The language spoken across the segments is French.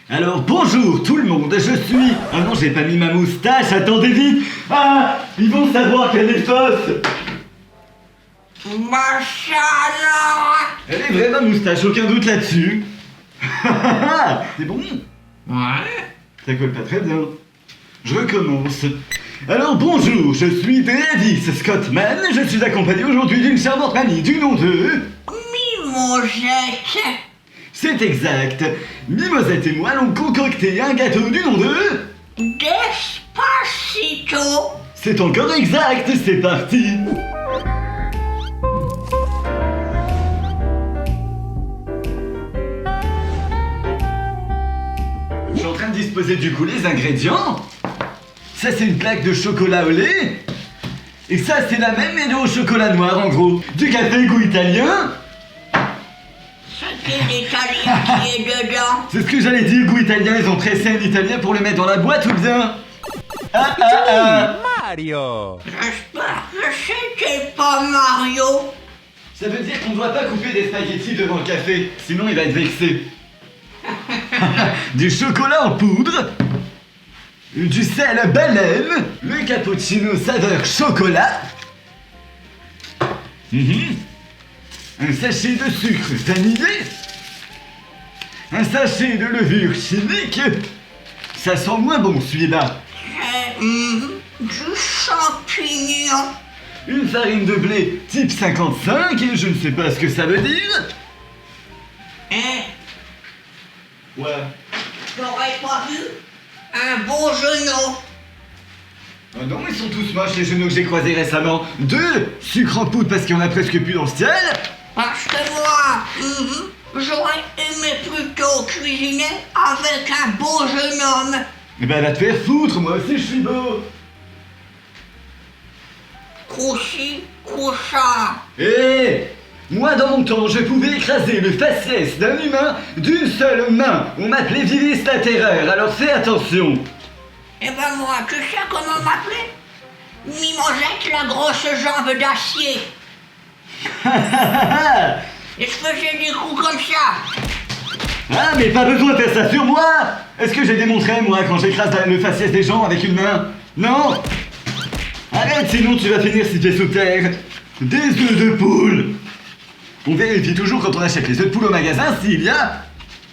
Alors bonjour tout le monde, je suis... Ah non, j'ai pas mis ma moustache, attendez vite. Ah, ils vont savoir qu'elle est fausse. Machallah. Elle est vraie ma moustache, aucun doute là-dessus. C'est bon? Ouais. Ça colle pas très bien. Je recommence. Alors bonjour, je suis Travis Scottman, je suis accompagné aujourd'hui d'une charmante mamie du nom de... Mimosette. C'est exact. Mimosette et moi l'ont concocté un gâteau du nom de... Despacito. C'est encore exact, c'est parti. Je suis en train de disposer du coup les ingrédients. Ça c'est une plaque de chocolat au lait. Et ça c'est la même mais au chocolat noir en gros. Du café goût italien. C'est quel italien qui est dedans? C'est ce que j'allais dire, goût italien, ils ont pressé un italien pour le mettre dans la boîte ou bien... Mario! J'espère que c'était pas Mario. Ça veut dire qu'on ne doit pas couper des spaghettis devant le café, sinon il va être vexé. Du chocolat en poudre, du sel baleine, le cappuccino saveur chocolat, un sachet de sucre vanillé, un sachet de levure chimique. Ça sent moins bon celui-là. C'est du champignon. Une farine de blé type 55 et je ne sais pas ce que ça veut dire. Ouais. J'aurais pas vu un beau genou. Oh non, ils sont tous moches les genoux que j'ai croisés récemment. 2 sucre en poudre parce qu'il y en a presque plus dans le ciel. Parce que moi, j'aurais aimé plutôt cuisiner avec un beau jeune homme. Eh ben va te faire foutre, moi aussi je suis beau. Croussi, couchard. Moi dans mon temps, je pouvais écraser le faciès d'un humain d'une seule main. On m'appelait Vivis la Terreur, alors fais attention. Eh ben moi, tu sais comment m'appeler? Mimosette la grosse jambe d'acier. Et je faisais des coups comme ça. Ah mais pas besoin de faire ça sur moi. Est-ce que j'ai démontré moi quand j'écrase le faciès des gens avec une main? Non. Arrête sinon tu vas finir si tu es sous terre. Des œufs de poule. On vérifie toujours quand on achète les œufs de poule au magasin s'il y a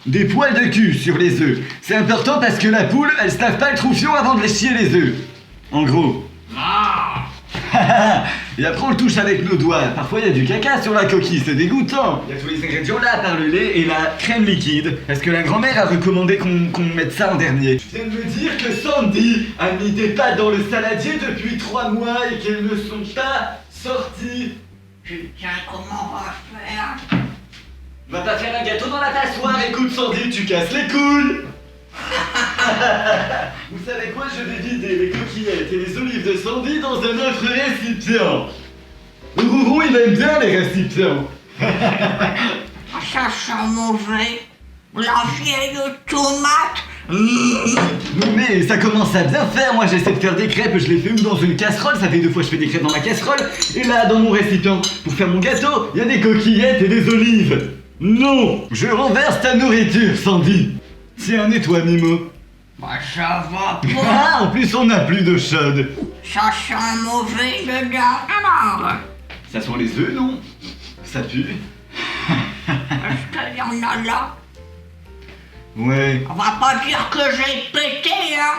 des poils de cul sur les œufs. C'est important parce que la poule, elle se lave pas le troufion avant de les chier les œufs. En gros. Et après on le touche avec nos doigts. Parfois il y a du caca sur la coquille, c'est dégoûtant. Il y a tous les ingrédients là, à part le lait et la crème liquide. Est-ce que la grand-mère a recommandé qu'on mette ça en dernier? Tu viens de me dire que Sandy a mis des pâtes dans le saladier depuis 3 mois et qu'elles ne sont pas sorties. Putain, comment on va faire? Va pas faire un gâteau dans la passoire, écoute Sandy, tu casses les couilles. Vous savez quoi, je vais vider les coquillettes et les olives de Sandy dans un autre récipient. Rouron, il aime bien les récipients. Ça sent mauvais. La vieille tomate. Mais ça commence à bien faire, moi j'essaie de faire des crêpes, je les fais dans une casserole, ça fait 2 fois que je fais des crêpes dans ma casserole, et là dans mon récipient, pour faire mon gâteau, il y a des coquillettes et des olives. Non, je renverse ta nourriture, Sandy. Tiens, nettoie Mimo. Bah ça va pas. Ah, en plus on n'a plus d'eau chaude. Ça sent mauvais dedans. Alors, Ça sent les œufs, non? Ça pue. est-ce qu'il y en a là? Ouais. On va pas dire que j'ai pété, hein?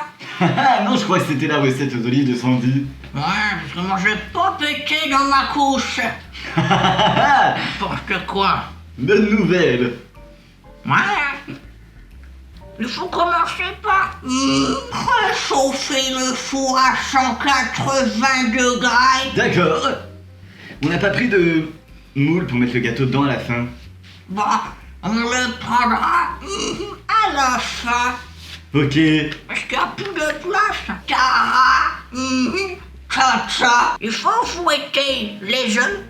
Non, je crois que c'était la recette aux olives de Sandy. Ouais, parce que moi j'ai pas pété dans ma couche. N'importe quoi. Bonne nouvelle. Ouais. Il faut commencer par réchauffer le four à 180 degrés. D'accord. On n'a pas pris de moule pour mettre le gâteau dedans à la fin. Bon, on le prendra à la fin. Ok. Parce qu'il n'y a plus de place. Tara, tcha-tcha. Il faut fouetter les œufs,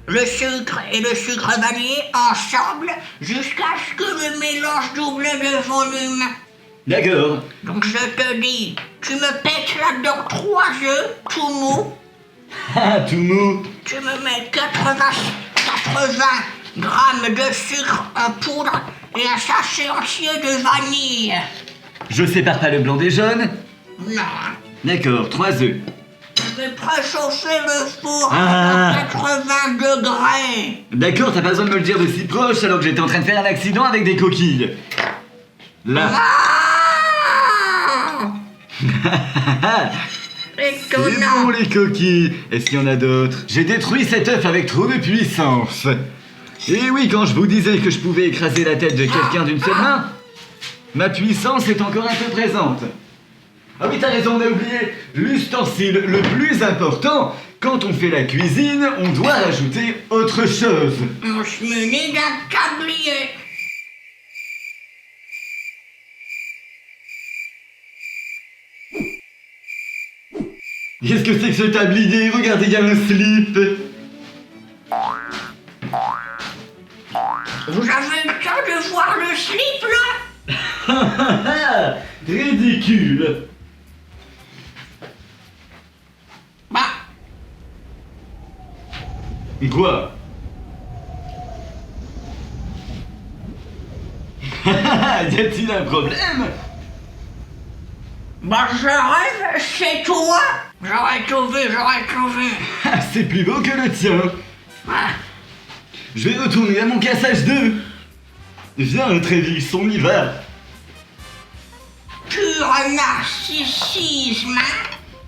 le sucre et le sucre vanillé ensemble jusqu'à ce que le mélange double de volume. D'accord. Donc je te dis, tu me pètes là-dedans 3 œufs, tout mou. Ah, tout mou. Tu me mets 80 grammes de sucre en poudre et un sachet entier de vanille. Je sépare pas le blanc des jaunes. Non. D'accord, 3 œufs. Je vais préchauffer le four Ah. à 80 degrés. D'accord, t'as pas besoin de me le dire de si proche alors que j'étais en train de faire un accident avec des coquilles. Là. Ah. C'est Étonnant. bon les coquilles. Est-ce qu'il y en a d'autres? J'ai détruit cet œuf avec trop de puissance. Et oui, quand je vous disais que je pouvais écraser la tête de quelqu'un d'une seule main, ma puissance est encore un peu présente. Ah oui, t'as raison, on a oublié l'ustensile le plus important. Quand on fait la cuisine, on doit rajouter autre chose. On se munit d'un tablier. Qu'est-ce que c'est que ce tablier? Regardez, il y a un slip. Vous avez eu le temps de voir le slip là? Ridicule. Bah, Quoi? Y a-t-il un problème? bah je rêve, c'est toi. J'aurais tout vu. Ah, c'est plus beau que le tien. Ah, Je vais retourner à mon cassage d'œufs. Viens, Trévis, on y va. pur narcissisme. Hein?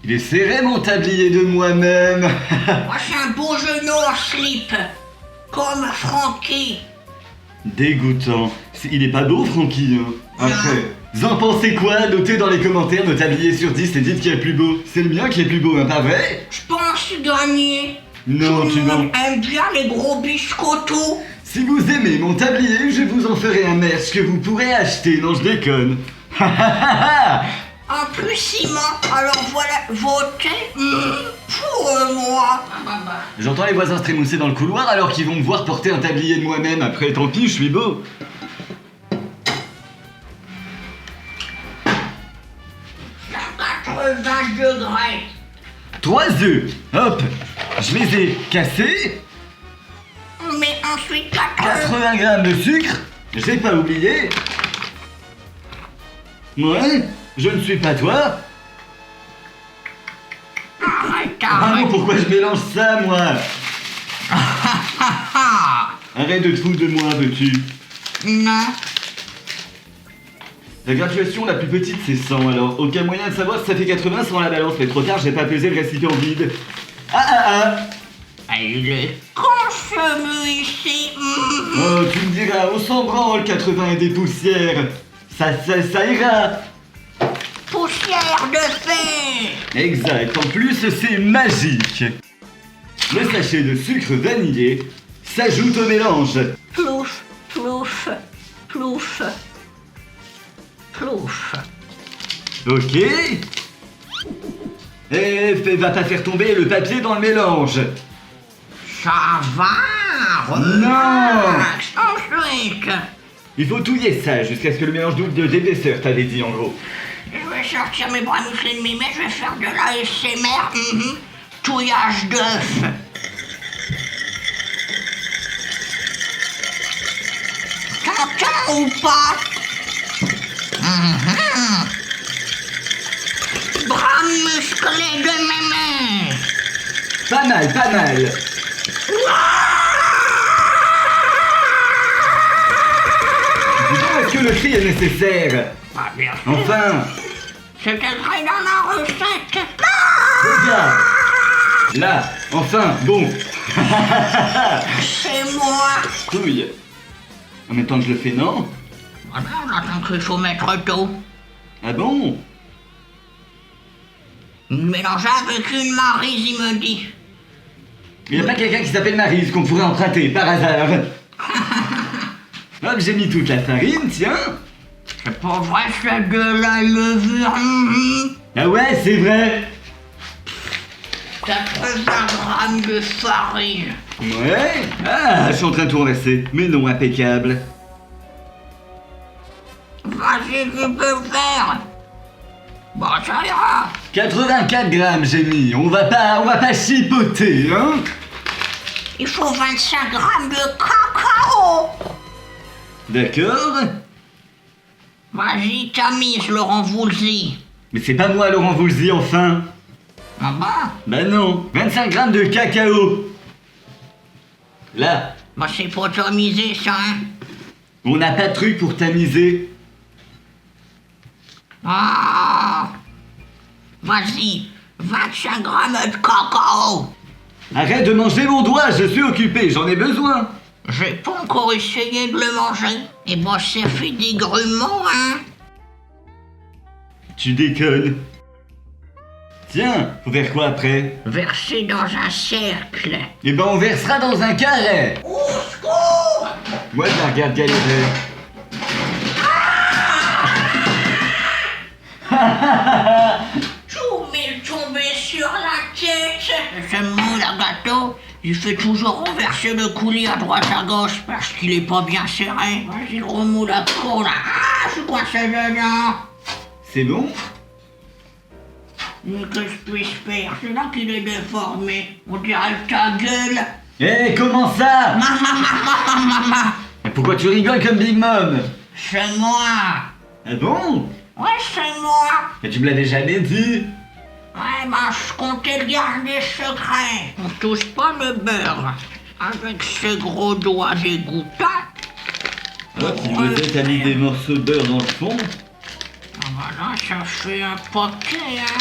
Il est serré mon tablier de moi-même. Moi c'est un beau genou en slip. Comme Francky. Dégoûtant. Il est pas beau, Francky, hein. Après, vous en pensez quoi? Notez dans les commentaires nos tabliers sur 10 et dites qui est le plus beau. C'est le mien qui est le plus beau, hein, pas vrai? Je pense gagner. Non, Tout tu le non. monde aime bien les gros biscottos. Si vous aimez mon tablier, je vous en ferai un merch que vous pourrez acheter. Non, je déconne. En plus ciment. Alors voilà, votez pour moi. J'entends les voisins se trémousser dans le couloir alors qu'ils vont me voir porter un tablier de moi-même. Après, tant pis, je suis beau. À 80 degrés. 3 œufs. Hop. Je les ai cassés. Mais ensuite 80 grammes de sucre. J'ai pas oublié. Ouais, je ne suis pas toi. Arrête, Ah non, arrête. pourquoi je mélange ça, moi? Arrête de te foutre de moi, veux-tu? Non. La graduation la plus petite, c'est 100, alors aucun moyen de savoir si ça fait 80 sans la balance, mais trop tard, j'ai pas pesé le récipient vide. Il est consommé ici. Oh, tu me diras, on s'en branle, 80 et des poussières. Ça ira. Poussière de fée. Exact, en plus, c'est magique. Le sachet de sucre vanillé s'ajoute au mélange. Plouf, plouf, plouf, plouf. Ok. Et va pas faire tomber le papier dans le mélange. Ça va. Non. Relax. Ensuite, Il faut touiller ça jusqu'à ce que le mélange double de d'épaisseur, t'avais dit en gros. je vais sortir mes bras musclés de Mimé, je vais faire de l'ASMR. Touillage d'œuf. T'entends ou pas? Bras musclés de Mémé. Pas mal, pas mal. Est-ce que le cri est nécessaire? Ah, bien sûr. Enfin, C'était vrai dans la recette. regarde. Là, enfin, bon. C'est moi. Touille. En même temps que je le fais, non? Ah ben, on attend qu'il faut mettre d'eau. Ah bon? Mélanger avec une maryse, il me dit. Il n'y a pas quelqu'un qui s'appelle Maryse qu'on pourrait emprunter, par hasard. Hop, j'ai mis toute la farine, tiens. C'est pas vrai, c'est de la levure. Ah ouais, c'est vrai. 80 grammes de farine. Ouais. Ah, je suis en train de tout renverser. Mais non, impeccable. Vas-y, tu peux le faire. Bon, ça ira. 84 grammes, j'ai mis. On va pas chipoter, hein? Il faut 25 grammes de cacao. D'accord. Vas-y, Tamise, Laurent Voulzy. Mais c'est pas moi, Laurent Voulzy, enfin. Ah bah? Bah non, 25 grammes de cacao. Là, Bah c'est pour tamiser ça, hein. on n'a pas de truc pour tamiser. Ah. Vas-y, 25 grammes de cacao. Arrête de manger mon doigt, je suis occupé, j'en ai besoin. J'ai pas encore essayé de le manger. Et bah ça fait des grumeaux, hein. Tu déconnes. Tiens, faut faire quoi après? Verser dans un cercle. Eh ben on versera dans un carré. Au secours! Moi je la regarde galérer. Tout m'est tombé sur la tête. Ce moule à gâteau, il fait toujours renverser le coulis à droite à gauche parce qu'il est pas bien serré. Vas-y, gros moule à con là. Ah, je suis coincé dedans. C'est bon? Mais que je puisse faire? C'est là qu'il est déformé. On dirait ta gueule. Eh, comment ça? Maman. Mais pourquoi tu rigoles comme Big Mom? C'est moi. Ah bon? Ouais, c'est moi. Mais tu me l'avais jamais dit. Ouais, bah, je comptais le garder secret. On touche pas le beurre. Avec ce gros doigt dégoûtant. Alors tu faisais, t'as mis des morceaux de beurre dans le fond? Ah bah là, ça fait un paquet, hein.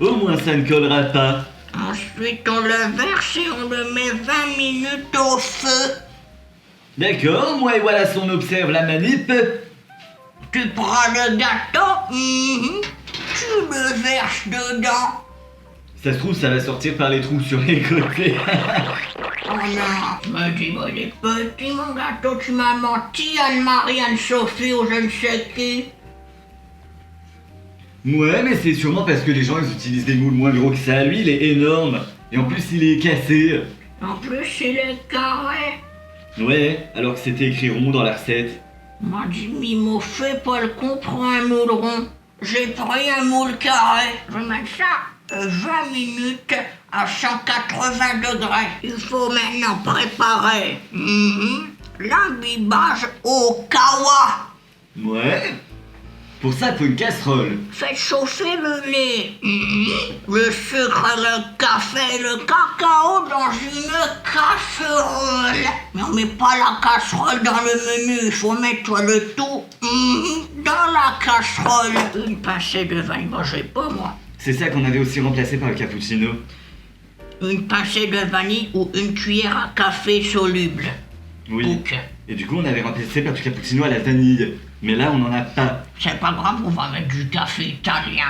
Au moins ça ne collera pas. Ensuite, on le verse et on le met 20 minutes au feu. D'accord, moi et voilà on observe la manip. Tu prends le gâteau, tu le verses dedans. Ça se trouve, ça va sortir par les trous sur les côtés. Oh non, me dis, moi, il est petit, mon gâteau, tu m'as menti, Anne-Marie, Anne-Sophie ou je ne sais qui. Ouais, mais c'est sûrement parce que les gens ils utilisent des moules moins gros que ça. Lui, il est énorme. Et en plus, il est cassé. En plus, il est carré. Ouais, alors que c'était écrit rond dans la recette. Moi, Jimmy m'a fait pas le comprendre un moule rond. J'ai pris un moule carré. Je vais mettre ça 20 minutes à 180 degrés. Il faut maintenant préparer l'imbibage au kawa. Ouais. Pour ça, il faut une casserole. Faites chauffer le lait, le sucre, le café, le cacao dans une casserole. Mais on met pas la casserole dans le menu, il faut mettre le tout dans la casserole. Une pincée de vanille, moi j'ai pas moi. C'est ça qu'on avait aussi remplacé par le cappuccino. Une pincée de vanille ou une cuillère à café soluble. Oui. Donc, Et du coup, on avait remplacé par du cappuccino à la vanille. Mais là, on n'en a pas. c'est pas grave, on va mettre du café italien.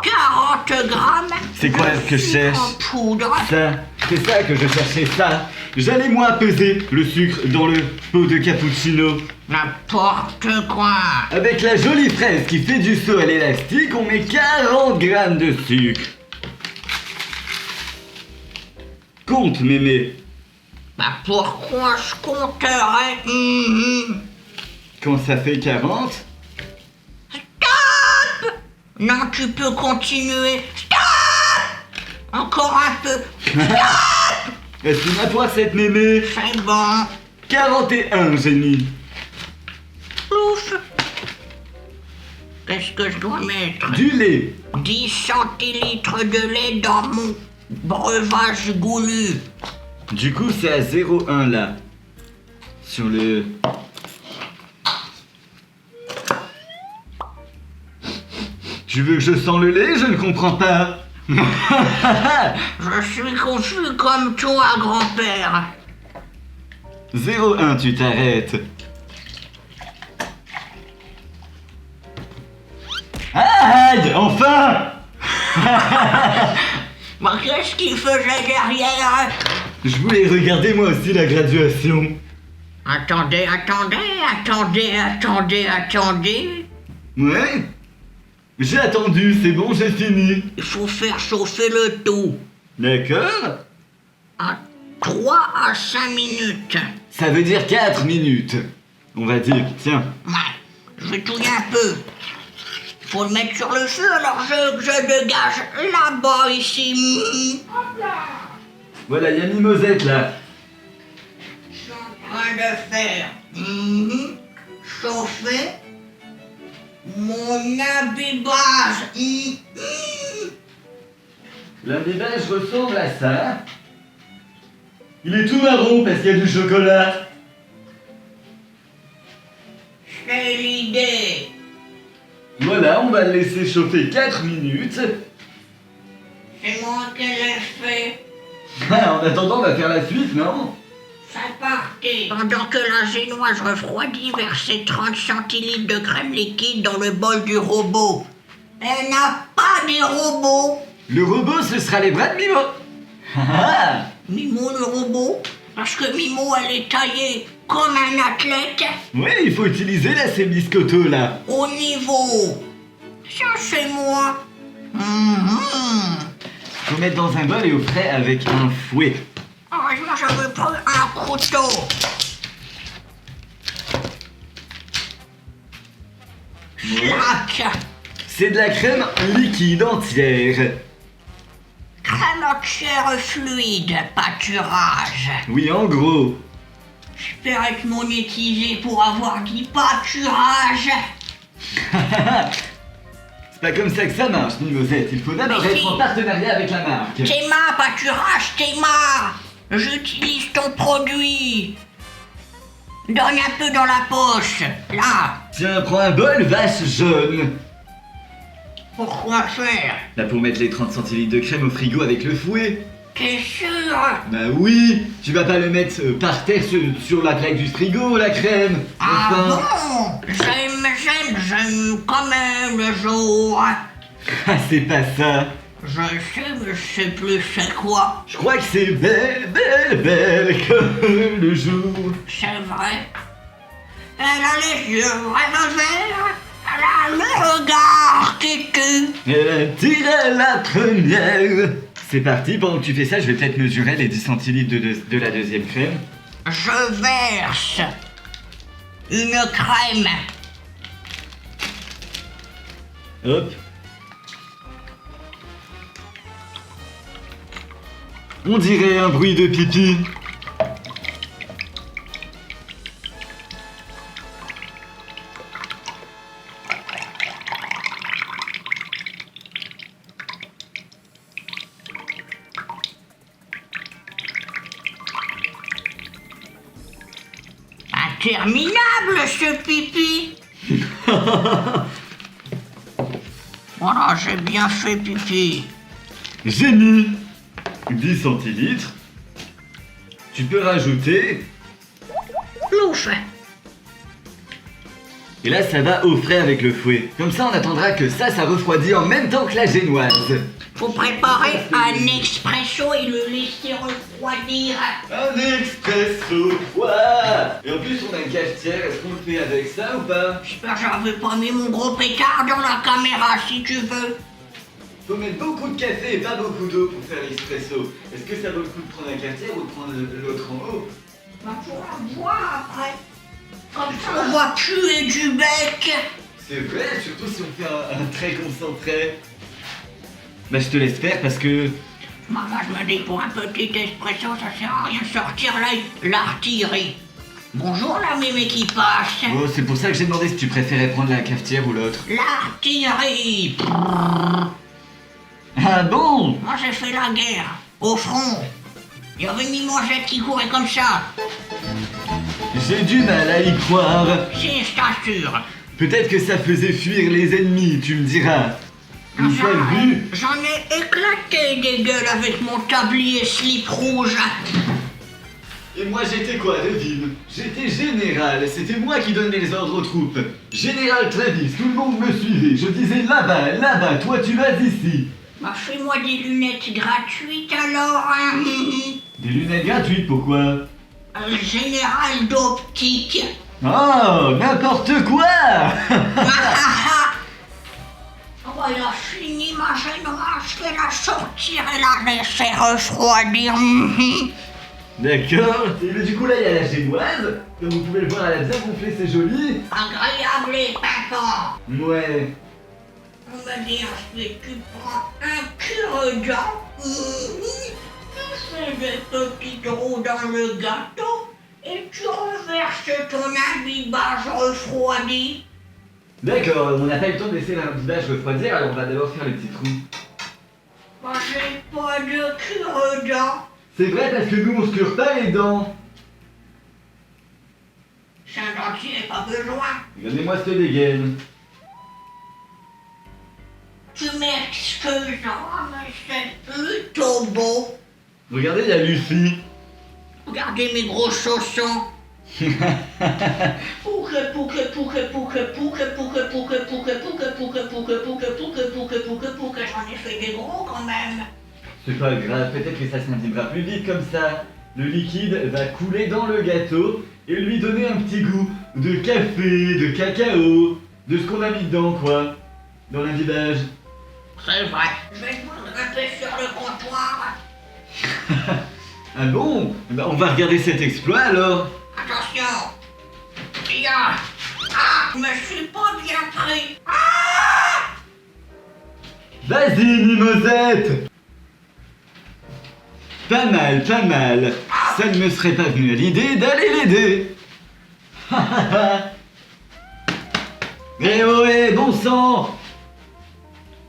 40 grammes. C'est quoi de que je sucre cherche en poudre. Ça, c'est ça que je cherchais, ça. J'allais moi peser le sucre dans le pot de cappuccino. N'importe quoi. Avec la jolie fraise qui fait du saut à l'élastique, on met 40 grammes de sucre. Compte, mémé. Bah pourquoi je compterais Quand ça fait 40, Stop. Non, tu peux continuer. Stop. Encore un peu. estime-toi cette mémé. C'est bon. 41, génie. Ouf. Qu'est-ce que je dois mettre? Du lait. 10 centilitres de lait dans mon breuvage goulu. Du coup, c'est à 0,1 là. Sur le... Tu veux que je sens le lait? Je ne comprends pas. Je suis confus comme toi, grand-père. 0,1, tu t'arrêtes. Aïe, enfin. Bah, qu'est-ce qu'il faisait derrière? Je voulais regarder moi aussi la graduation. Attendez. Ouais. J'ai attendu, c'est bon, j'ai fini. Il faut faire chauffer le tout D'accord. à 3 à 5 minutes. Ça veut dire 4 minutes. On va dire, tiens. Ouais, je vais touiller un peu. Faut le mettre sur le feu, alors je dégage là-bas, ici. Voilà, il y a Mimosette là. train de faire chauffer mon imbibage. L'imbibage ressemble à ça. Il est tout marron parce qu'il y a du chocolat. C'est l'idée. Voilà, on va le laisser chauffer 4 minutes. C'est moi qui l'ai fait. Ah, en attendant, on va faire la suite, non? C'est parti. Pendant que la génoise refroidit, versez 30 centilitres de crème liquide dans le bol du robot. Elle n'a pas des robots. Le robot, ce sera les bras de Mimo. Ah, Mimo le robot, parce que Mimo elle est taillée comme un athlète ouais, il faut utiliser la semi-scoto, là. au niveau. Ça c'est moi. Faut mettre dans un bol et au frais avec un fouet. Heureusement j'avais pris un couteau. Clac. C'est de la crème liquide entière. Crème entière fluide, pâturage. Oui, en gros. J'espère être monétisé pour avoir dit pâturage. C'est pas comme ça que ça marche, Mimosette. Il faut d'abord Mais être si. en partenariat avec la marque. Théma, pâturage, Théma. J'utilise ton produit. Donne un peu dans la poche. Là. Tiens, prends un bol, vache jaune. Pourquoi faire? Là, pour mettre les 30 centilitres de crème au frigo avec le fouet. T'es sûr? Bah oui, tu vas pas le mettre par terre sur la plaque du frigo, la crème. Ah Enfin. bon? J'aime quand même le jour. Ah, c'est pas ça. Je sais, mais je sais plus c'est quoi. Je crois que c'est belle, belle, belle comme le jour. C'est vrai. Elle a les yeux vraiment verts. Elle a le regard qui tue. Elle a tiré la première. C'est parti, pendant que tu fais ça, je vais peut-être mesurer les 10 centilitres de la deuxième crème. Je verse une crème. Hop. On dirait un bruit de pipi. Interminable ce pipi. Voilà, j'ai bien fait pipi. Génie. 10 centilitres. Tu peux rajouter. Plouf. Et là, ça va au frais avec le fouet. Comme ça, on attendra que ça refroidit en même temps que la génoise. Faut préparer un expresso et le laisser refroidir. Un expresso froid. Et en plus, on a une cafetière. Est-ce qu'on le fait avec ça ou pas? J'espère que j'avais pas mis mon gros pétard dans la caméra si tu veux. Faut mettre beaucoup de café et pas beaucoup d'eau pour faire l'expresso. Est-ce que ça vaut le coup de prendre la cafetière ou de prendre l'autre en haut? Bah, faut la boire après. Comme ça, on va puer du bec. C'est vrai, surtout si on fait un très concentré. Bah, je te laisse faire parce que. Maman, je me dis, pour un petit espresso, ça sert à rien de sortir l'artillerie. Bonjour la mémé qui passe. Oh, c'est pour ça que j'ai demandé si tu préférais prendre la cafetière ou l'autre. L'artillerie. Ah bon? Moi, j'ai fait la guerre. Au front. Il y avait une mangette qui courait comme ça. J'ai du mal à y croire. Si, je t'assure. Peut-être que ça faisait fuir les ennemis, tu me diras. Une fois vu. J'en ai éclaté des gueules avec mon tablier slip rouge. Et moi j'étais quoi, devine? J'étais général, c'était moi qui donnais les ordres aux troupes. Général Travis, tout le monde me suivait. Je disais là-bas, là-bas, toi tu vas ici. Bah, fais-moi des lunettes gratuites alors, hein. Des lunettes gratuites, pourquoi? Général d'optique. Oh, n'importe quoi. Oh, elle a fini ma génoise, je vais la sortir et la laisser refroidir. D'accord. Et mais du coup là il y a la génoise. Comme vous pouvez le voir, elle a bien gonflé, c'est joli. Agréable et pimpant. Ouais. On va dire, ensuite tu prends un cure-dent. Tu fais des petits trous dans le gâteau et tu renverses ton imbibage refroidi. D'accord, on n'a pas eu le temps de laisser l'imbibage refroidir, alors on va d'abord faire les petits trous. Moi, j'ai pas de cure-dents. C'est vrai parce que nous on se cure pas les dents. C'est un dentier, pas besoin. Donnez-moi cette dégaine. Tu m'excuseras, mais c'est plutôt beau. Regardez, il y a Lucie. Regardez mes gros chaussons. Pouque, j'en ai fait des gros quand même. C'est pas grave, peut-être que ça s'indiquera plus vite comme ça. Le liquide va couler dans le gâteau et lui donner un petit goût de café, de cacao, de ce qu'on a mis dedans quoi, dans l'imbibage. C'est vrai. Je vais te grimper sur le comptoir. Ah bon? Bah, on va regarder cet exploit alors. Attention. Regarde. Ah, je me suis pas bien pris. Ah! Vas-y Mimosette. Pas mal, pas mal. Ça ne me serait pas venu à l'idée d'aller l'aider. Eh oh, eh, bon sang.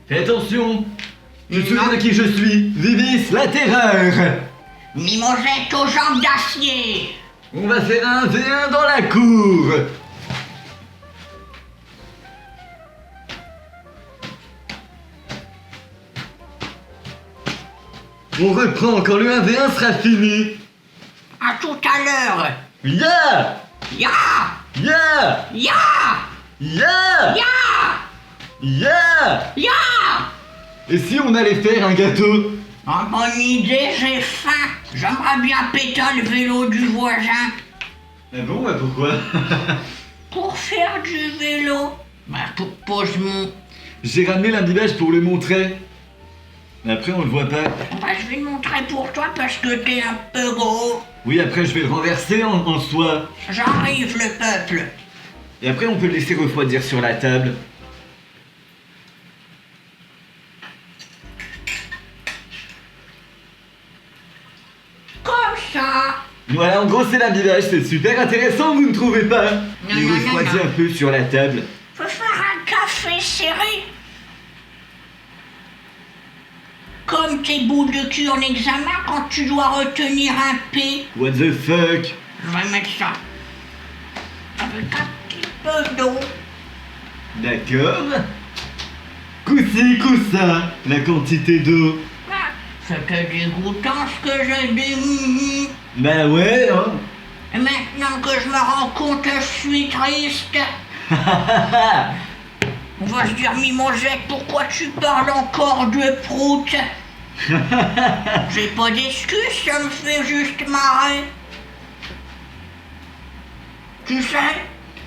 Fais attention. Je te souviens de qui je suis. Vivis, la terreur. Mimosette aux jambes d'acier. On va faire un V1 dans la cour. On reprend quand le 1v1 sera fini. À tout à l'heure. Ya! Ya! Ya! Ya! Ya! Ya! Ya! Ya! Et si on allait faire un gâteau? En bonne idée, j'ai faim. J'aimerais bien péter le vélo du voisin. Ah bon, bah pourquoi? Pour faire du vélo. Bah, pose mon... J'ai ramené l'imbibage pour le montrer. Mais après on le voit pas. Bah, je vais le montrer pour toi parce que t'es un peu gros. Oui, après je vais le renverser en soie. J'arrive, le peuple. Et après on peut le laisser refroidir sur la table. Comme ça. Voilà, en gros c'est l'imbibage, c'est super intéressant, vous ne trouvez pas? Il non, refroidit non. un peu sur la table. Faut faire un café serré. Comme tes bouts de cul en examen quand tu dois retenir un P. What the fuck? Je vais mettre ça. Avec un petit peu d'eau. D'accord. Coup-ci, coup-ça, la quantité d'eau. Ah, c'était dégoûtant ce que j'ai dit. Bah ouais, hein. Et maintenant que je me rends compte, je suis triste. On va se dire, Mimosette, pourquoi tu parles encore de prout? J'ai pas d'excuse, ça me fait juste marrer. Tu sais,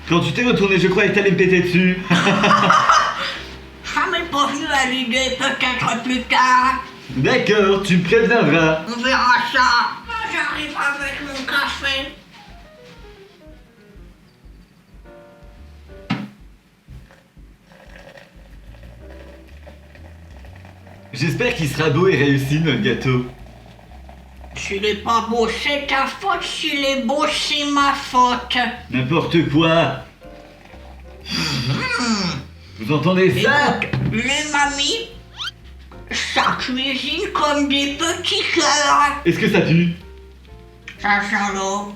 Quand tu t'es retourné, je croyais que t'allais me péter dessus. ça m'est pas venu à l'idée, peut-être plus tard. D'accord, tu me préviendras. On verra ça. J'arrive avec mon café. J'espère qu'il sera beau et réussi, notre gâteau. S'il est pas beau, c'est ta faute. S'il est beau, c'est ma faute. N'importe quoi. Vous entendez ça? Écoute, les mamies, ça cuisine comme des petits cœurs. Est-ce que ça pue? Ça sent l'eau.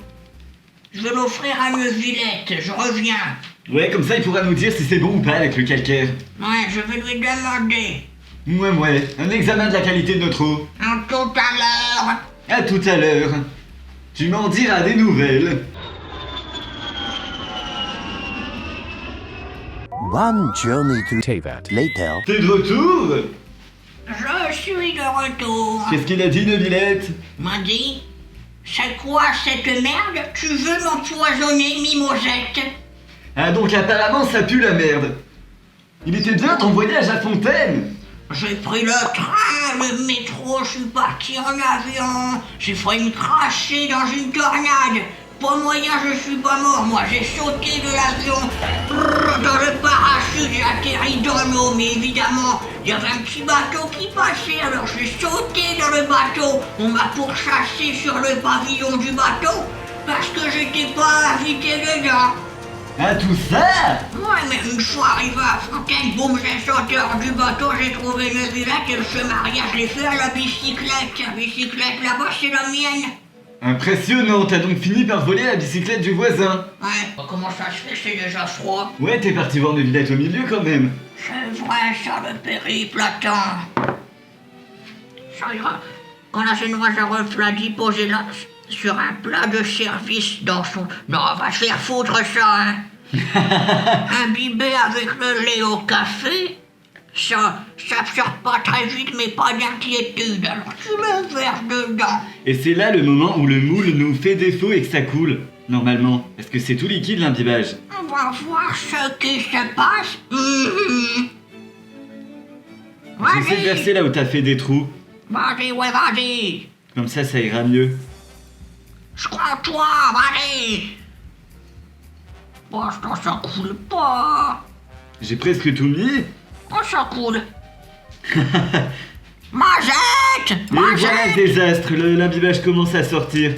Je vais l'offrir à Neuvillette, je reviens. Ouais, comme ça il pourra nous dire si c'est bon ou pas avec le calcaire. Ouais, je vais lui demander. Ouais, un examen de la qualité de notre eau. À tout à l'heure. À tout à l'heure. Tu m'en diras des nouvelles. One journey to Tevat. later. T'es de retour? Je suis de retour. Qu'est-ce qu'il a dit, Neuvillette? M'a dit, c'est quoi cette merde? Tu veux m'empoisonner, Mimosette? Ah donc apparemment ça pue la merde. Il était bien ton voyage à Fontaine. J'ai pris le train, le métro, je suis parti en avion. J'ai failli me cracher dans une tornade. Pas moyen, je suis pas mort, moi. J'ai sauté de l'avion. Dans le parachute, j'ai atterri dans l'eau. Mais évidemment, il y avait un petit bateau qui passait. Alors j'ai sauté dans le bateau. On m'a pourchassé sur le pavillon du bateau. Parce que j'étais pas invité dedans. Ah, tout ça? Ouais, mais une fois arrivé à Fontaine, boum, j'ai sauté hors du bateau, j'ai trouvé une villette et ce mariage, je l'ai fait à la bicyclette. La bicyclette là-bas, c'est la mienne. Impressionnant, t'as donc fini par voler la bicyclette du voisin. Ouais, bah, comment ça se fait que c'est déjà froid? Ouais, t'es parti voir une villette au milieu quand même. C'est vrai, ça, le périple, attends. Ça ira. Quand la génoise l'a dit, posez-la sur un plat de service dans son... Non, on va se faire foutre ça, hein. Imbibé avec le lait au café, ça sort pas très vite, mais pas d'inquiétude. Alors tu le verses dedans. Et c'est là le moment où le moule nous fait défaut et que ça coule. Normalement, est-ce que c'est tout liquide l'imbibage? On va voir ce qui se passe. J'essaie de verser là où t'as fait des trous. Vas-y, ouais, vas-y. Comme ça ira mieux. Je crois en toi, vas-y. Pour l'instant, ça coule pas. J'ai presque tout mis. Oh, ça coule. Mazette! Et voilà le désastre, l'imbibage commence à sortir.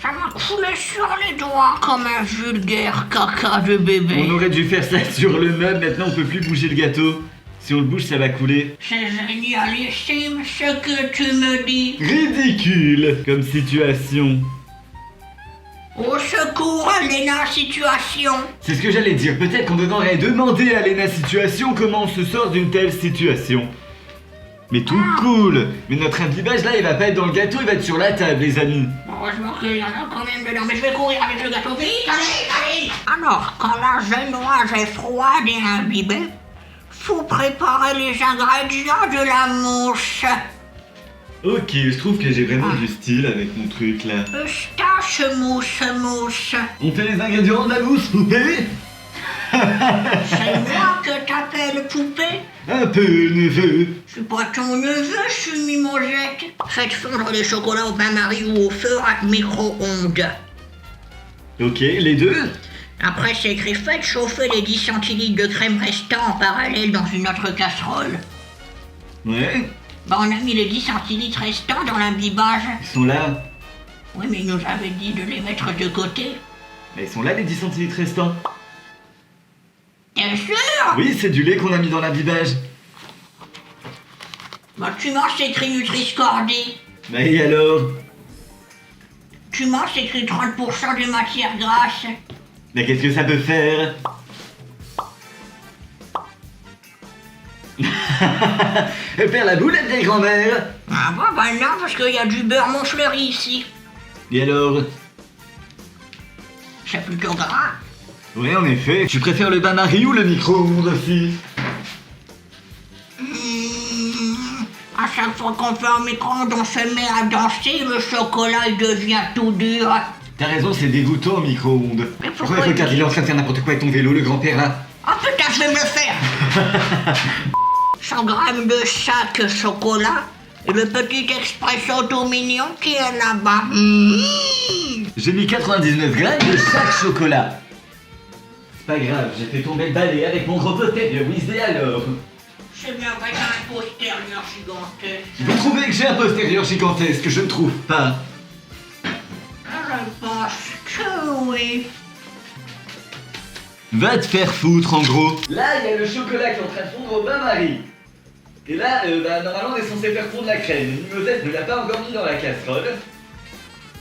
Ça m'a coulé sur les doigts comme un vulgaire caca de bébé. On aurait dû faire ça sur le meuble, maintenant on peut plus bouger le gâteau. Si on le bouge, ça va couler. C'est génialissime ce que tu me dis. Ridicule comme situation. Au secours, Léna, situation. C'est ce que j'allais dire, peut-être qu'on devrait demander à Léna Situation comment on se sort d'une telle situation. Mais tout cool. Mais notre imbibage là, il va pas être dans le gâteau, il va être sur la table, les amis. Heureusement qu'il y en a quand même dedans, mais je vais courir avec le gâteau. Vite, allez, allez. Alors, quand la génoise est froide et imbibée, faut préparer les ingrédients de la mousse. Ok, je trouve que j'ai vraiment du style avec mon truc là. Eustache mousse. On fait les ingrédients de la mousse, poupée? C'est moi que t'appelles poupée? Un peu, neveu. Je suis pas ton neveu, je suis Mimosette. Faites fondre les chocolats au bain-marie ou au feu à micro-ondes. Ok, les deux? Après, c'est écrit faites chauffer les 10 centilitres de crème restants en parallèle dans une autre casserole. Ouais, Bah, on a mis les 10 centilitres restants dans l'imbibage. ils sont là. Oui, mais il nous avait dit de les mettre de côté. Mais ils sont là les 10 centilitres restants. Bien sûr! Oui, c'est du lait qu'on a mis dans l'imbibage. Bah, tu manges, c'est écrit Nutri-Scordi. Bah et alors? Tu manges, c'est écrit 30% de matière grasse. Mais qu'est-ce que ça peut faire? Faire la boulette des grand-mères. Ah bah non, parce qu'il y a du beurre Montfleury ici. Et alors? C'est plutôt gras. Oui, en effet. Tu préfères le bain-marie ou le micro-ondes aussi? À chaque fois qu'on fait un micro-ondes, on se met à danser, le chocolat il devient tout dur. T'as raison, c'est dégoûtant au micro-ondes. Mais pourquoi Regarde, il est en train de faire n'importe quoi avec ton vélo, le grand-père là. Oh putain, je vais me le faire. 100 grammes de chaque chocolat et le petit expresso tout mignon qui est là-bas. J'ai mis 99 grammes de chaque chocolat. C'est pas grave, j'ai fait tomber le balai avec mon gros postérieur, oui, c'est alors. C'est bien vrai, t'as un postérieur gigantesque. Vous trouvez que j'ai un postérieur gigantesque? Je ne trouve pas. Je pense que oui. Va te faire foutre en gros. Là, il y a le chocolat qui est en train de fondre au bain-marie. Et là, normalement, on est censé faire fondre la crème. Mimosette ne l'a pas encore mis dans la casserole.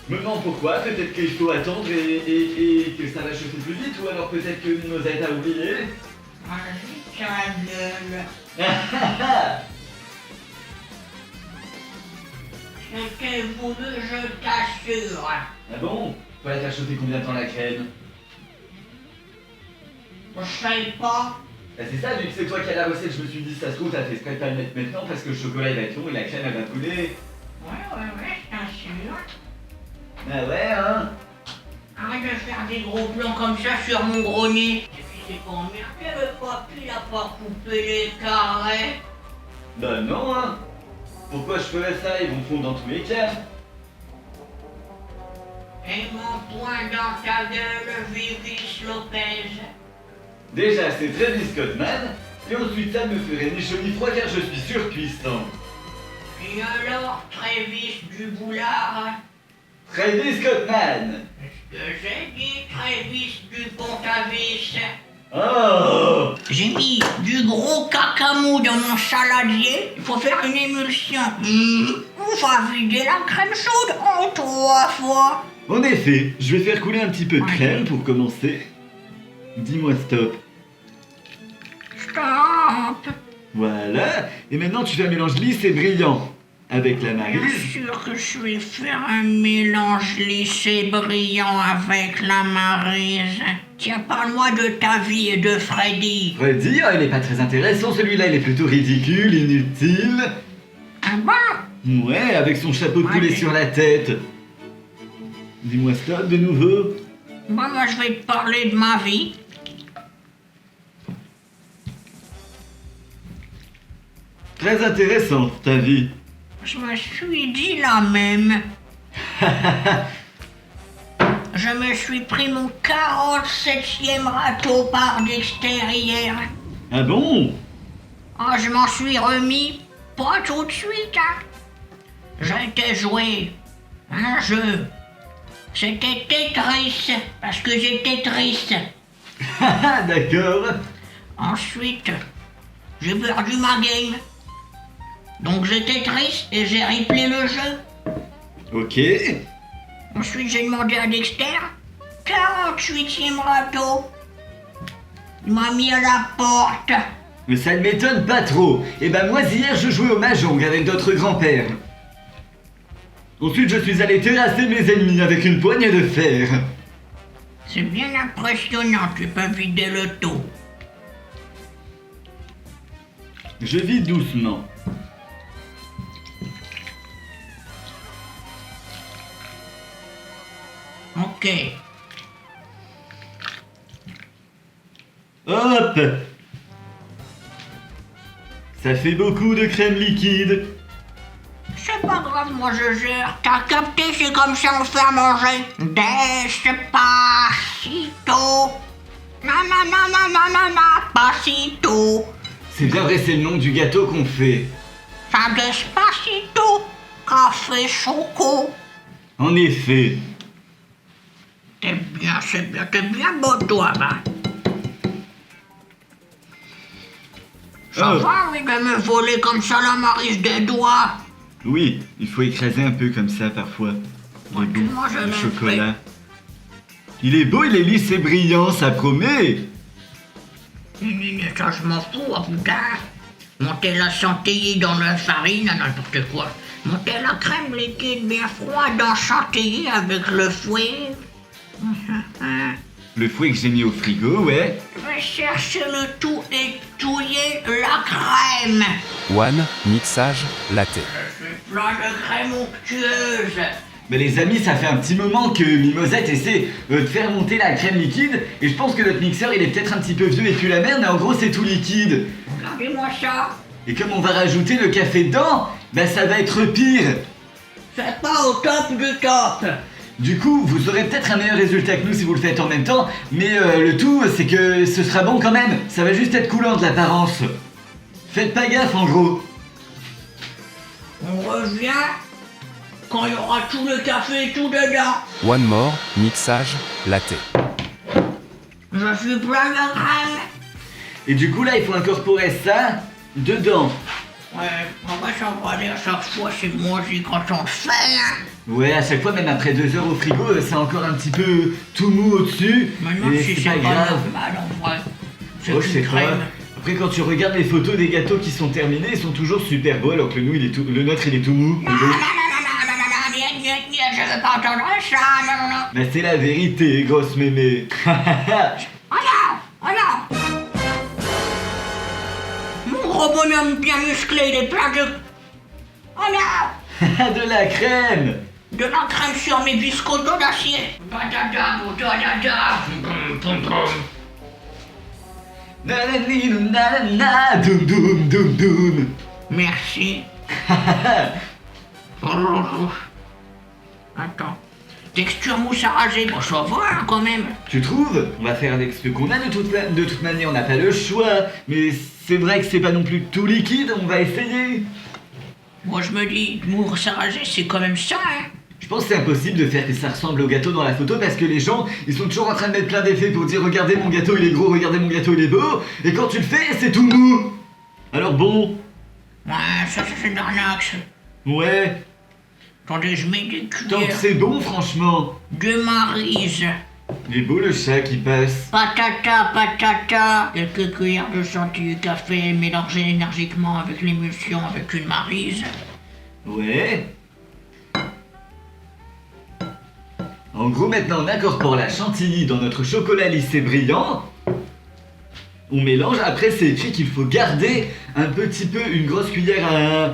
Je me demande pourquoi. Peut-être qu'il faut attendre et que ça va chauffer plus vite. Ou alors peut-être que Mimosette a oublié. Vas-y, ta gueule. C'était voulu, je t'assure. Ah bon? Faut la faire chauffer combien de temps la crème? Je sais pas. Bah c'est ça, vu que c'est toi qui as la recette, je me suis dit, ça se trouve, t'as fait exprès de pas le mettre maintenant parce que le chocolat il va être long et la crème elle va couler. Ouais, je t'assure. Ah ouais, hein? Arrête de faire des gros plans comme ça sur mon gros nez. Et puis c'est pas emmerdé, le papy il a pas coupé les carrés. Bah non, hein? Pourquoi je ferais ça? Ils vont fondre dans tous les cas. Et mon poing dans ta gueule, Vivis Lopez. Déjà, c'est Travis Scottman, et ensuite ça me ferait ni chaud ni froid car je suis surpuissant. Et alors, Trévis du Boulard? Travis Scottman. Que j'ai dit Travis du Pont-à-Vis. Oh. J'ai mis du gros cacamou dans mon saladier. Il faut faire une émulsion. On va vider la crème chaude en 3 fois. En effet, je vais faire couler un petit peu de Ouais. crème pour commencer. Dis-moi stop. Stop. Voilà. Et maintenant tu fais un mélange lisse et brillant. Avec la Bien maryse. sûr que je vais faire un mélange lisse et brillant avec la maryse. Tiens, parle-moi de ta vie et de Freddy. Redire, il est pas très intéressant celui-là, il est plutôt ridicule, inutile. Ah bon? Ouais, avec son chapeau de Ouais, poulet mais- sur la tête. Dis-moi stop de nouveau. Moi, je vais te parler de ma vie. Très intéressant, ta vie. Je me suis dit la même. Je me suis pris mon 47e râteau par Dexter hier. Ah bon? Ah, je m'en suis remis pas tout de suite, hein. J'étais joué un jeu. C'était Tetris, parce que j'étais triste. Haha, d'accord. Ensuite, j'ai perdu ma game. Donc j'étais triste et j'ai replay le jeu. Ok. Ensuite, j'ai demandé à Dexter, 48e râteau. Il m'a mis à la porte. Mais ça ne m'étonne pas trop. Eh ben moi hier je jouais au mahjong avec d'autres grands-pères. Ensuite je suis allé terrasser mes ennemis avec une poignée de fer. C'est bien impressionnant, tu peux vider le taux. Je vis doucement. Ok. Hop! Ça fait beaucoup de crème liquide. C'est pas grave, moi je gère. T'as capté, c'est comme ça on fait à manger. Despacito. Na, pasito. C'est bien vrai, c'est le nom du gâteau qu'on fait. Ça despacito. Café choco. En effet. T'es bien beau toi, va. Ça Oh. va, oui, de me voler comme ça la marise des doigts. Oui, il faut écraser un peu comme ça parfois. Moi, Les bons, moi, je le le chocolat. Il est beau, il est lisse et brillant, ça promet. Ça, je m'en fous, oh putain. Monter la chantilly dans la farine, n'importe quoi. Monter la crème liquide bien froide en chantilly avec le fouet. Le fouet que j'ai mis au frigo, ouais. Je vais chercher le tout et touiller la crème. One, mixage, latte. Je suis plein de crème onctueuse. Mais les amis, ça fait un petit moment que Mimosette essaie de faire monter la crème liquide. Et je pense que notre mixeur, il est peut-être un petit peu vieux et pue la merde, mais en gros, c'est tout liquide. Regardez-moi ça. Et comme on va rajouter le café dedans, bah ça va être pire. C'est pas au top du top. Du coup, vous aurez peut-être un meilleur résultat que nous si vous le faites en même temps, mais le tout, c'est que ce sera bon quand même. Ça va juste être coulant de l'apparence. Faites pas gaffe, en gros. On revient quand il y aura tout le café et tout dedans. One more, mixage, latte. Je suis plein de crème. Et du coup, là, il faut incorporer ça dedans. Ouais, en vrai, ça va aller à chaque fois, c'est manger quand on le fait, hein. Ouais, à chaque fois, même après 2 heures au frigo, c'est encore un petit peu tout mou au-dessus. Maintenant, Et si c'est c'est pas pas grave. normal, en vrai. C'est Oh, je sais une pas. crème. Après, quand tu regardes les photos des gâteaux qui sont terminés, ils sont toujours super beaux, alors que nous, le nôtre, il est tout mou. Non, je veux pas entendre ça, non. Bah, c'est la vérité, grosse mémé. Oh non, oh non. Mon gros bonhomme bien musclé, il est plein de... Oh non. De la crème. De la crème sur mes biscottos d'acier. Badada, badada. Pum, pum. Nanani, nanana, doum doum doum doum. Merci. Attends. Texture mousse à raser, bon ça va hein, quand même. Tu trouves? On va faire avec ce qu'on a de toute manière, on n'a pas le choix. Mais c'est vrai que c'est pas non plus tout liquide, on va essayer. Moi je me dis, mousse à raser c'est quand même ça hein. Je pense que c'est impossible de faire que ça ressemble au gâteau dans la photo parce que les gens, ils sont toujours en train de mettre plein d'effets pour dire regardez mon gâteau il est gros, regardez mon gâteau il est beau, et quand tu le fais, c'est tout mou. Alors bon, Ouais, ça c'est une arnaque, ça. ouais, Attendez, je mets des tant que cuillères c'est bon franchement. de Maryse. Il est beau le chat qui passe. Patata, patata. Quelques cuillères de chantilly café mélangées énergiquement avec l'émulsion avec une Maryse. Ouais. En gros, maintenant, on incorpore la chantilly dans notre chocolat lissé brillant. On mélange. Après, c'est écrit qu'il faut garder un petit peu, une grosse cuillère à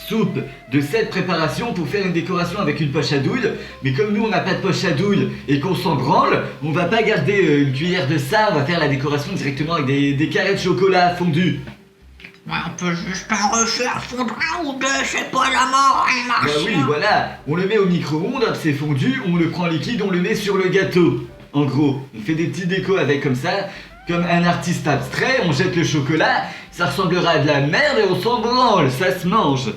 soupe de cette préparation pour faire une décoration avec une poche à douille. Mais comme nous, on n'a pas de poche à douille et qu'on s'en branle, on va pas garder une cuillère de ça. On va faire la décoration directement avec des carrés de chocolat fondus. Ouais, on peut juste en refaire fondre un ou deux, c'est pas la mort, hein, Bah Martien. oui, voilà, on le met au micro-ondes, hop, c'est fondu, on le prend liquide, on le met sur le gâteau. En gros, on fait des petits décos avec comme ça, comme un artiste abstrait, on jette le chocolat, ça ressemblera à de la merde et on s'en branle, ça se mange.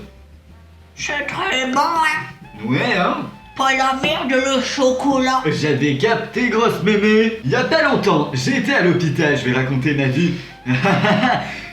C'est très bon, hein. Ouais, hein? Pas la merde, le chocolat. J'avais capté, grosse mémé. Il y a pas longtemps, j'étais à l'hôpital, je vais raconter ma vie.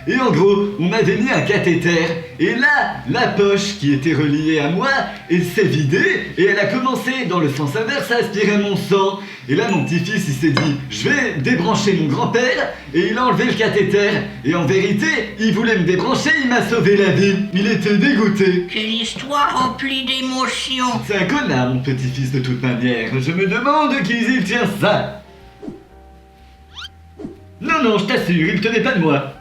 Et en gros, on m'avait mis un cathéter, et là, la poche qui était reliée à moi, elle s'est vidée, et elle a commencé, dans le sens inverse, à aspirer mon sang. Et là, mon petit-fils, il s'est dit, je vais débrancher mon grand-père, et il a enlevé le cathéter. Et en vérité, il voulait me débrancher, il m'a sauvé la vie. Il était dégoûté. Quelle histoire remplie d'émotions. C'est un connard, mon petit-fils, de toute manière. Je me demande qui il tient ça. Non, non, je t'assure, il tenait pas de moi.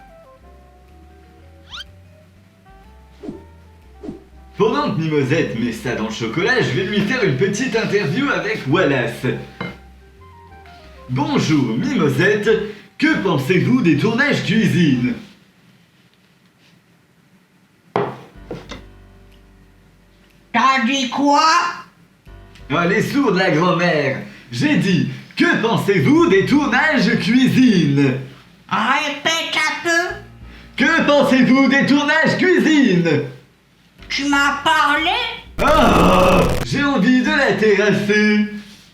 Pendant que Mimosette met ça dans le chocolat, je vais lui faire une petite interview avec Wallace. Bonjour Mimosette, que pensez-vous des tournages cuisine? T'as dit quoi? Ah, les sourds de la grand-mère. J'ai dit, que pensez-vous des tournages cuisine? Répète un peu. Que pensez-vous des tournages cuisine? Tu m'as parlé? Ah, j'ai envie de la terrasser.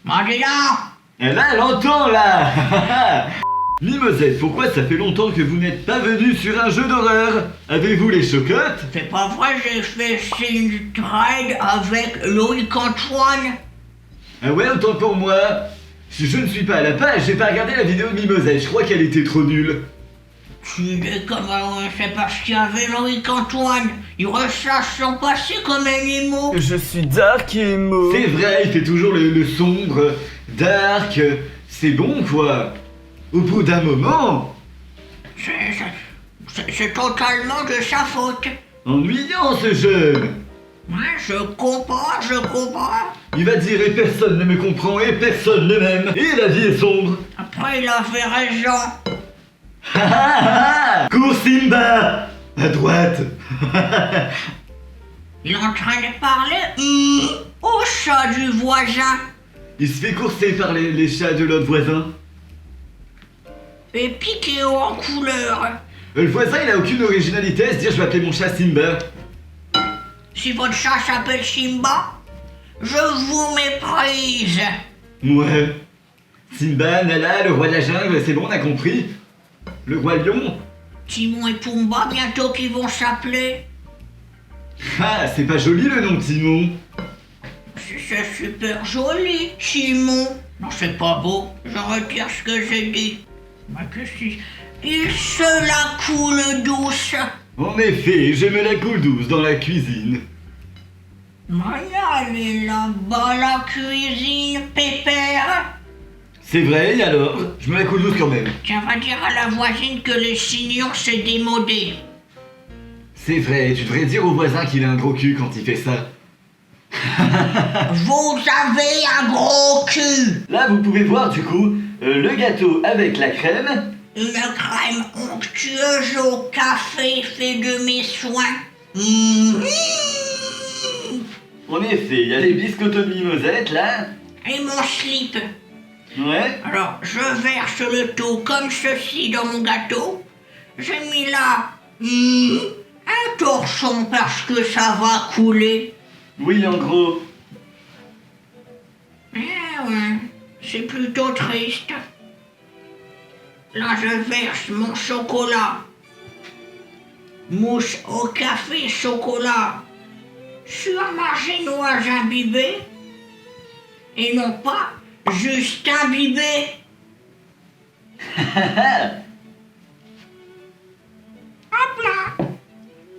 Bon, dis donc. Là, elle entend là. Mimosette, pourquoi ça fait longtemps que vous n'êtes pas venu sur un jeu d'horreur? Avez-vous les chocottes? C'est pas vrai, j'ai fait une trade avec Loïc Antoine. Ah ouais, autant pour moi. Si je ne suis pas à la page, j'ai pas regardé la vidéo de Mimosette, je crois qu'elle était trop nulle. Tu dis comment c'est parce qu'il y avait Loïc Antoine. Il recherche son passé comme un émo. Je suis dark et emo. C'est vrai, il fait toujours le sombre, dark, c'est bon quoi. Au bout d'un moment, C'est totalement de sa faute. ennuyant ce jeune. Ouais, je comprends. Il va dire et personne ne me comprend et personne ne m'aime. Et la vie est sombre. Après, il avait raison. Ha ha ha. Cours Simba. À droite. Il est en train de parler au chat du voisin. Il se fait courser par les chats de l'autre voisin. Et piqué en couleur. Le voisin il a aucune originalité à se dire je vais appeler mon chat Simba. Si votre chat s'appelle Simba, je vous méprise. Ouais. Simba, Nala, le roi de la jungle, c'est bon, on a compris. Le roi lion. Timon et Pumba, bientôt qui vont s'appeler. Ah, c'est pas joli le nom de Timon. C'est super joli, Timon. Non, c'est pas beau. Je retire ce que j'ai dit. Mais qu'est-ce qu'il... Il se la coule douce. En effet, je me la coule douce dans la cuisine. Elle est là-bas, la cuisine, pépère. C'est vrai, et alors? Je me la coule douce quand même. Tiens, va dire à la voisine que les signons, c'est démodé. C'est vrai, tu devrais dire au voisin qu'il a un gros cul quand il fait ça. Vous avez un gros cul. Là, vous pouvez voir du coup le gâteau avec la crème. Une crème onctueuse au café fait de mes soins. Mmh. En effet, il y a les biscottos de Mimosette là. Et mon slip. Ouais. Alors, je verse le tout comme ceci dans mon gâteau. J'ai mis là un torchon parce que ça va couler. Oui, en gros. C'est plutôt triste. Là, je verse mon chocolat. Mousse au café chocolat sur ma génoise imbibée. Et non pas juste imbibée. Hop là.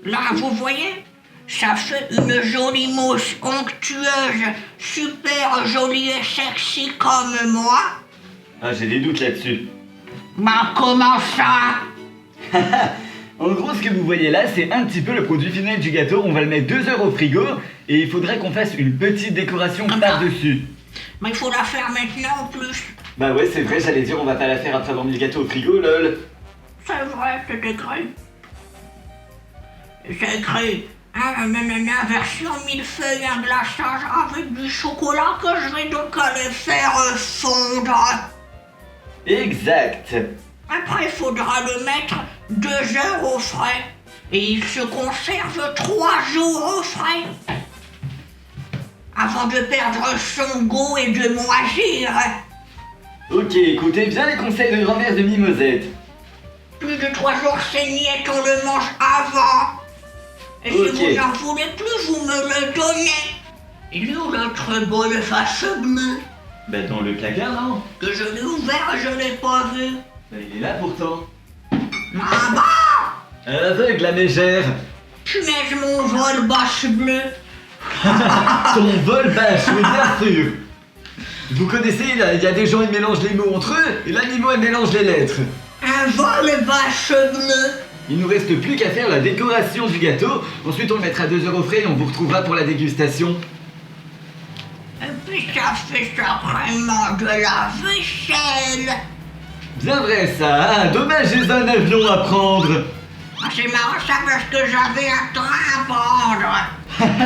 Là, vous voyez, ça fait une jolie mousse onctueuse, super jolie et sexy comme moi. Ah, j'ai des doutes là-dessus. Bah comment ça? En gros, ce que vous voyez là, c'est un petit peu le produit final du gâteau. On va le mettre 2 heures au frigo et il faudrait qu'on fasse une petite décoration par-dessus. Mais il faut la faire maintenant en plus. Bah ouais, c'est vrai, j'allais dire on va pas la faire après avoir mis le gâteau au frigo, lol. C'est vrai, c'est écrit. C'est écrit. Nanana, version millefeuille, un glaçage avec du chocolat que je vais donc aller faire fondre. Exact. Après, il faudra le mettre 2 heures au frais. Et il se conserve 3 jours au frais. Avant de perdre son goût et de moisir. Ok, écoutez bien les conseils de grand-mère de Mimosette. Plus de 3 jours saignette, on le mange avant. Et Ok. si vous en voulez plus, vous me le donnez. Il est où l'autre bol face bleue? Bah dans le placard, non? Que je l'ai ouvert et je l'ai pas vu. Bah il est là pourtant. Ah bah! Aveugle la mégère. Punaise, mon vol bâche bleue. Ton vol bâche, oui bien sûr. Vous connaissez, il y a des gens ils mélangent les mots entre eux, et là Mimo elle mélange les lettres. Un vol bâche bleue. Il nous reste plus qu'à faire la décoration du gâteau, ensuite on le mettra 2 heures au frais et on vous retrouvera pour la dégustation. Et puis ça fait ça vraiment de la vaisselle. Bien vrai ça, hein. Dommage j'ai un avion à prendre. Ah, c'est marrant ça parce que j'avais un train à prendre.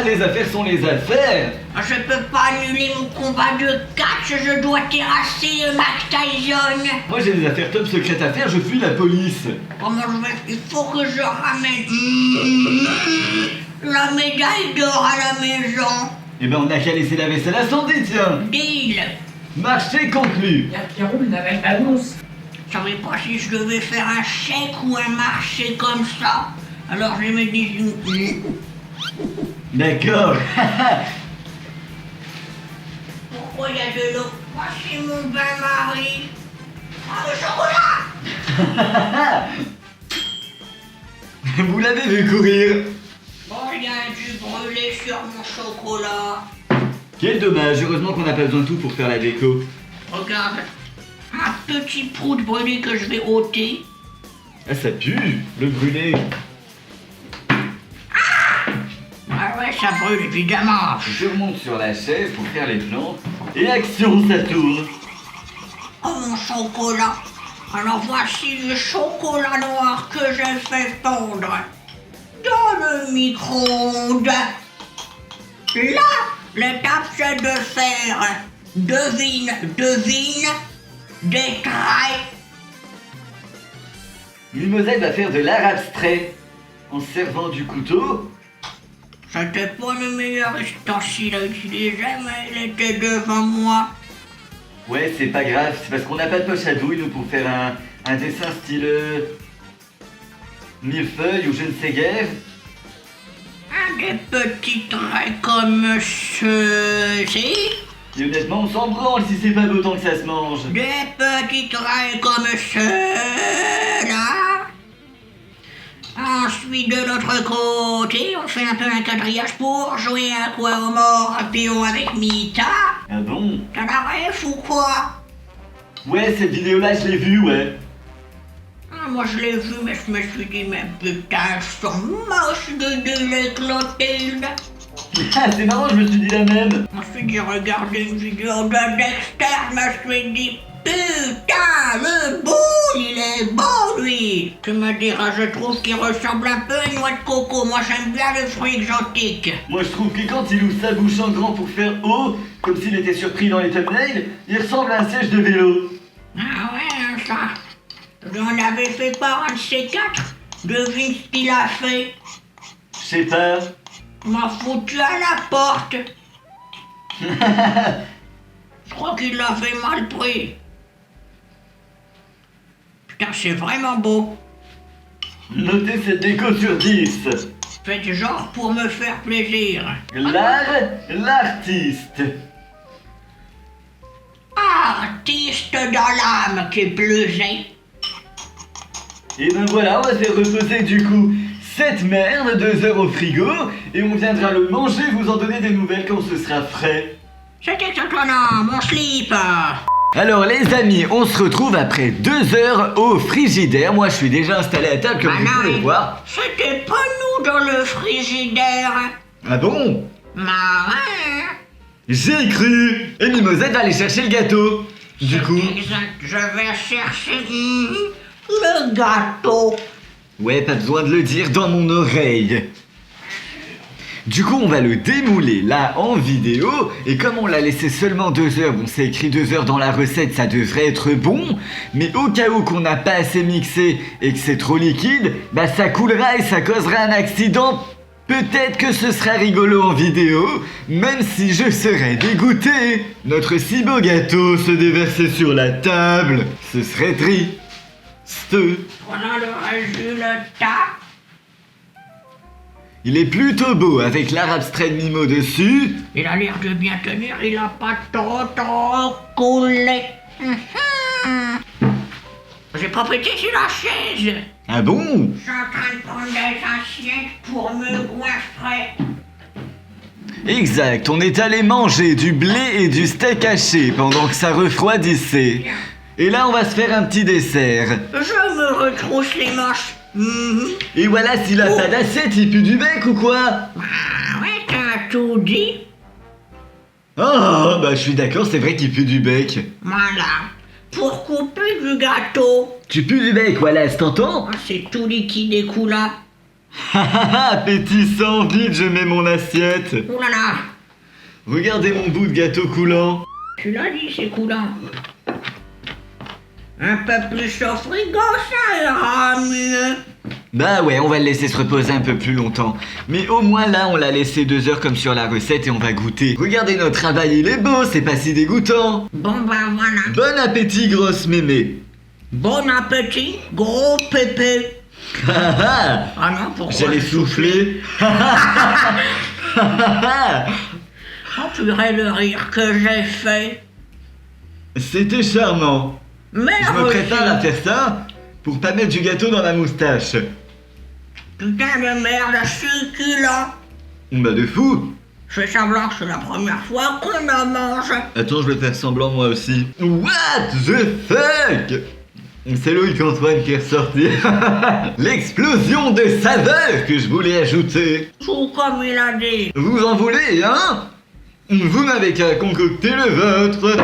Les affaires sont les affaires. Je peux pas annuler mon combat de catch, je dois terrasser Mike Tyson. Moi j'ai des affaires top secrètes à faire, je fuis la police. Comment je vais... Il faut que je ramène la médaille d'or à la maison. Eh ben on n'a qu'à laisser la vaisselle incendie, tiens. Deal. Marché conclu. La Pierrot n'avait pas annonce. Je savais pas si je devais faire un chèque ou un marché comme ça. Alors je me dis... D'accord. Pourquoi il y a de l'eau? Voici mon bain-marie. Ah, le chocolat! Vous l'avez vu courir. Bon, il y a du brûlé sur mon chocolat. Quel dommage, heureusement qu'on n'a pas besoin de tout pour faire la déco. Regarde, un petit prout brûlé que je vais ôter. Ah ça pue, le brûlé. Ah ouais, ça brûle évidemment. Je remonte sur la chaise pour faire les plantes. Et action, ça tourne. Oh mon chocolat. Alors voici le chocolat noir que j'ai fait fondre dans le micro-ondes. Là, l'étape c'est de faire, devine, des traits. Mimosette va faire de l'art abstrait en se servant du couteau. C'était pas le meilleur ustensile à utiliser, mais il était devant moi. Ouais, c'est pas grave, c'est parce qu'on n'a pas de poche à douille nous pour faire un dessin style millefeuille ou je ne sais guère. Des petits traits comme ceci. Et honnêtement, on s'en branle si c'est pas d'autant que ça se mange. Des petits traits comme ceux-là. Ensuite, de l'autre côté, on fait un peu un quadrillage pour jouer à quoi au mort pion avec Mita. Ah bon? T'as la ref ou quoi? Ouais, cette vidéo-là, je l'ai vue, ouais. Ah, moi je l'ai vu, mais je me suis dit, mais putain, elles sont moches de Clotilde. Ah, c'est marrant, je me suis dit la même. Ensuite, j'ai regardé une vidéo de Dexter, je me suis dit, putain, le boule, il est beau, lui. Tu me diras, je trouve qu'il ressemble un peu à une noix de coco. Moi, j'aime bien les fruits exotiques. Moi, je trouve que quand il ouvre sa bouche en grand pour faire haut, comme s'il était surpris dans les thumbnails, il ressemble à un siège de vélo. Ah ouais, ça. J'en avais fait part un de ces quatre. Devine ce qu'il a fait. Je sais pas. Il m'a foutu à la porte. Je crois qu'il l'avait mal pris. Putain, c'est vraiment beau. Notez cette déco sur 10. Faites genre pour me faire plaisir. L'artiste. Artiste dans l'âme qui plaisait. Et ben voilà, on va faire reposer du coup cette merde 2 heures au frigo et on viendra le manger, vous en donner des nouvelles quand ce sera frais. C'était étonnant, mon slip. Alors les amis, on se retrouve après 2 heures au frigidaire. Moi je suis déjà installé à table comme vous pouvez voir. C'était pas nous dans le frigidaire. Ah bon? Marin. J'ai cru. Et Mimosette va aller chercher le gâteau. Du coup... Exact, je vais chercher le gâteau. Ouais, pas besoin de le dire dans mon oreille. Du coup, on va le démouler là en vidéo. Et comme on l'a laissé seulement 2 heures, bon, c'est écrit 2 heures dans la recette, ça devrait être bon. Mais au cas où qu'on n'a pas assez mixé et que c'est trop liquide, bah ça coulera et ça causera un accident. Peut-être que ce sera rigolo en vidéo, même si je serais dégoûté. Notre si beau gâteau se déverser sur la table, ce serait triste. Voilà le résultat. Il est plutôt beau avec l'art abstrait de Mimo dessus. Il a l'air de bien tenir, il a pas trop coulé. J'ai pas pété sur la chaise. Ah bon? Je suis en train de prendre des assiettes pour me goinfrer. Exact, on est allé manger du blé et du steak haché pendant que ça refroidissait. Et là on va se faire un petit dessert. Je me retrousse les manches. Et voilà, s'il a pas d'assiette, il pue du bec ou quoi? Ah ouais, t'as tout dit. Oh, bah je suis d'accord, c'est vrai qu'il pue du bec. Voilà. Pour couper du gâteau. Tu pues du bec, voilà, t'entends? Ah, c'est tout liquide et coulant. Appétissant, vite, je mets mon assiette. Oh là là. Regardez mon bout de gâteau coulant. Tu l'as dit, c'est coulant. Un peu plus au frigo, ça ira mieux. Bah ouais, on va le laisser se reposer un peu plus longtemps. Mais au moins là, on l'a laissé 2 heures comme sur la recette et on va goûter. Regardez notre travail, il est beau, c'est pas si dégoûtant. Bon ben voilà. Bon appétit, grosse mémé. Bon appétit, gros pépé. Ah non, pourquoi? J'allais souffler. Oh purée, le rire que j'ai fait. C'était charmant. Mais Je me prépare à faire ça pour pas mettre du gâteau dans ma moustache. Putain de merde, succulent. Bah de fou. Je fais semblant que c'est la première fois qu'on en mange. Attends, je vais faire semblant moi aussi. What the fuck? C'est Loïc Antoine qui est ressorti. L'explosion de saveurs que je voulais ajouter. Tout comme il a dit. Vous en voulez, hein? Vous n'avez qu'à concocter le vôtre.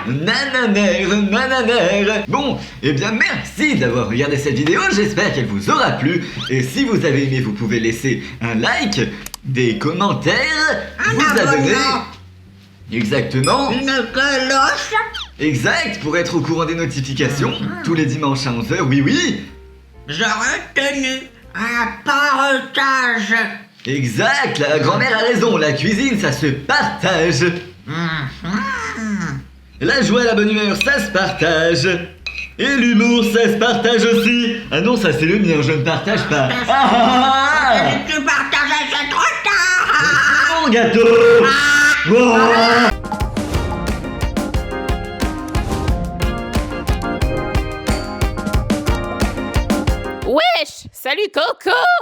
Nananère, nananère. Bon, eh bien merci d'avoir regardé cette vidéo, j'espère qu'elle vous aura plu. Et si vous avez aimé, vous pouvez laisser un like, des commentaires, vous abonner. Exactement. Une cloche. Exact, pour être au courant des notifications, tous les dimanches à 11h, oui oui. J'aurais tenu un partage. Exact, la grand-mère a raison, la cuisine ça se partage. La joie, la bonne humeur, ça se partage. Et l'humour, ça se partage aussi. Ah non, ça c'est le mien, je ne partage pas. Si tu partages, c'est trop tard. Mon gâteau. Oh. Wesh, salut Coco!